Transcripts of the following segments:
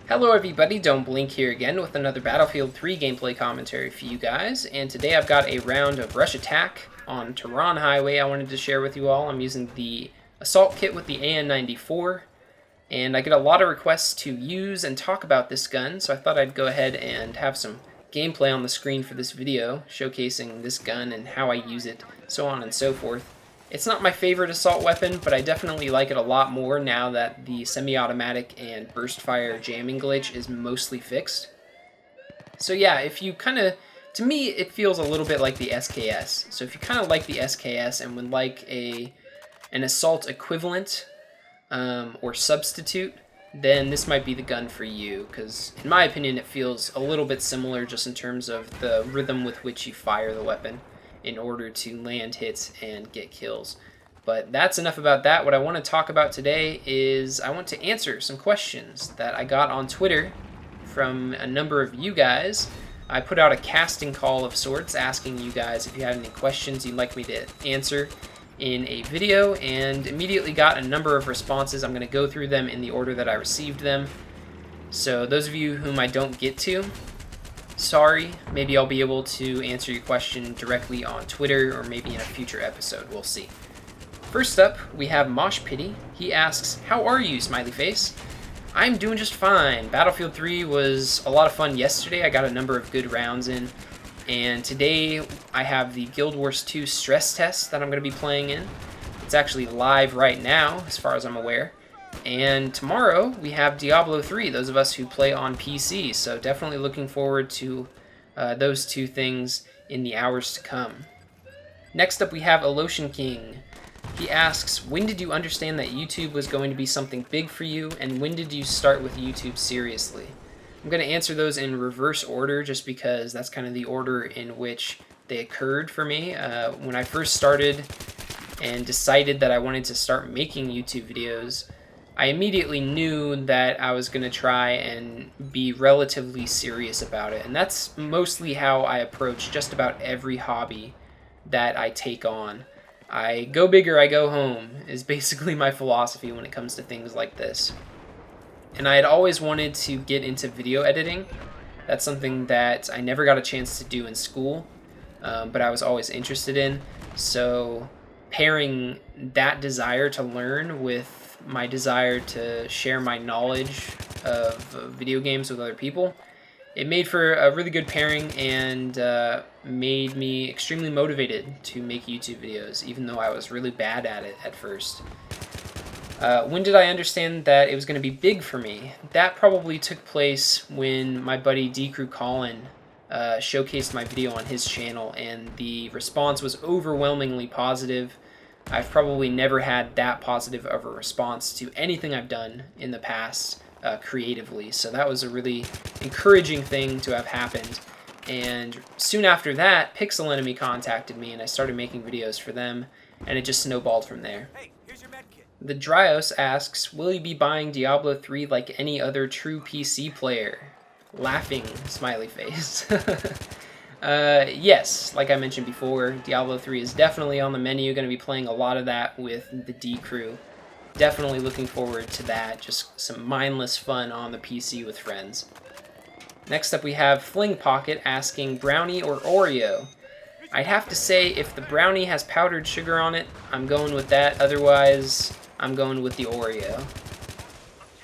Hello everybody, Don't Blink here again with another Battlefield 3 gameplay commentary for you guys, and today I've got a round of Rush Attack on Tehran Highway I wanted to share with you all. I'm using the Assault Kit with the AN-94, and I get a lot of requests to use and talk about this gun, so I thought I'd go ahead and have some gameplay on the screen for this video, showcasing this gun and how I use it, so on and so forth. It's not my favorite assault weapon, but I definitely like it a lot more now that the semi-automatic and burst fire jamming glitch is mostly fixed. So yeah, if you to me it feels a little bit like the SKS. So if you kind of like the SKS and would like an assault equivalent or substitute, then this might be the gun for you, because in my opinion it feels a little bit similar just in terms of the rhythm with which you fire the weapon in order to land hits and get kills. But that's enough about that. What I want to talk about today is I want to answer some questions that I got on Twitter from a number of you guys. I put out a casting call of sorts asking you guys if you had any questions you'd like me to answer in a video, and immediately got a number of responses. I'm going to go through them in the order that I received them. So those of you whom I don't get to, sorry, maybe I'll be able to answer your question directly on Twitter or maybe in a future episode. We'll see. First up, we have Mosh Pity. He asks, "How are you, smiley face?" I'm doing just fine. Battlefield 3 was a lot of fun yesterday. I got a number of good rounds in. And today I have the Guild Wars 2 stress test that I'm going to be playing in. It's actually live right now, as far as I'm aware. And tomorrow we have Diablo 3, those of us who play on PC, so definitely looking forward to those two things in the hours to come. Next up we have Elotion King. He asks, when did you understand that YouTube was going to be something big for you, and when did you start with YouTube seriously? I'm going to answer those in reverse order just because that's kind of the order in which they occurred for me. When I first started and decided that I wanted to start making YouTube videos, I immediately knew that I was going to try and be relatively serious about it. And that's mostly how I approach just about every hobby that I take on. I go big or I go home is basically my philosophy when it comes to things like this. And I had always wanted to get into video editing. That's something that I never got a chance to do in school, but I was always interested in. So pairing that desire to learn with my desire to share my knowledge of video games with other people, it made for a really good pairing and made me extremely motivated to make YouTube videos, even though I was really bad at it at first. When did I understand that it was going to be big for me? That probably took place when my buddy D-Crew Colin showcased my video on his channel, and the response was overwhelmingly positive. I've probably never had that positive of a response to anything I've done in the past creatively, so that was a really encouraging thing to have happened. And soon after that, Pixel Enemy contacted me, and I started making videos for them, and it just snowballed from there. Hey, here's your med kit. The Dryos asks, will you be buying Diablo 3 like any other true PC player? Laughing smiley face. Yes, like I mentioned before, Diablo 3 is definitely on the menu. Going to be playing a lot of that with the D crew. Definitely looking forward to that. Just some mindless fun on the PC with friends. Next up we have Fling Pocket asking, brownie or Oreo? I'd have to say if the brownie has powdered sugar on it, I'm going with that. Otherwise, I'm going with the Oreo.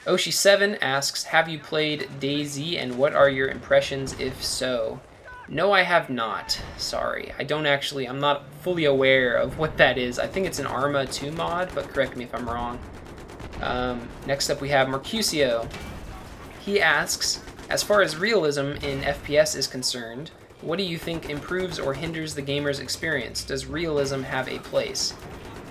Oshi7 asks, have you played DayZ and what are your impressions if so? No, I have not. Sorry. I'm not fully aware of what that is. I think it's an Arma 2 mod, but correct me if I'm wrong. Next up we have Mercutio. He asks, as far as realism in FPS is concerned, what do you think improves or hinders the gamer's experience? Does realism have a place?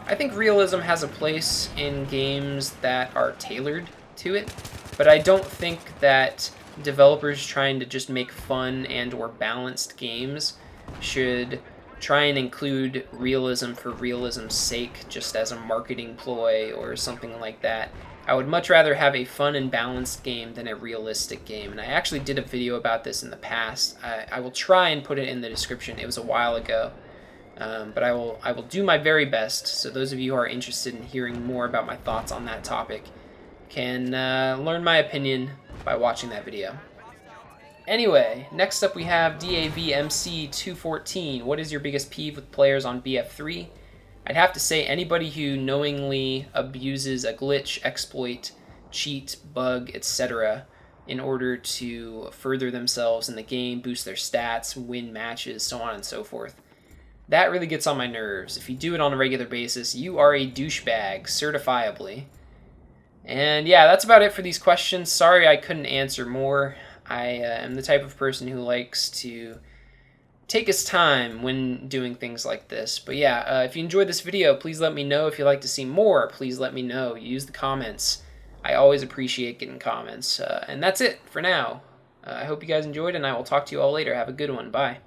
I think realism has a place in games that are tailored to it, but I don't think that developers trying to just make fun and or balanced games should try and include realism for realism's sake just as a marketing ploy or something like that. I would much rather have a fun and balanced game than a realistic game, and I actually did a video about this in the past. I will try and put it in the description. It was a while ago, but I will do my very best. So those of you who are interested in hearing more about my thoughts on that topic can learn my opinion by watching that video. Anyway, next up we have DAVMC214. What is your biggest peeve with players on BF3? I'd have to say anybody who knowingly abuses a glitch, exploit, cheat, bug, etc. in order to further themselves in the game, boost their stats, win matches, so on and so forth. That really gets on my nerves. If you do it on a regular basis, you are a douchebag, certifiably. And yeah, that's about it for these questions. Sorry I couldn't answer more. I am the type of person who likes to take his time when doing things like this. But yeah, if you enjoyed this video, please let me know. If you'd like to see more, please let me know. Use the comments. I always appreciate getting comments. And that's it for now. I hope you guys enjoyed, and I will talk to you all later. Have a good one. Bye.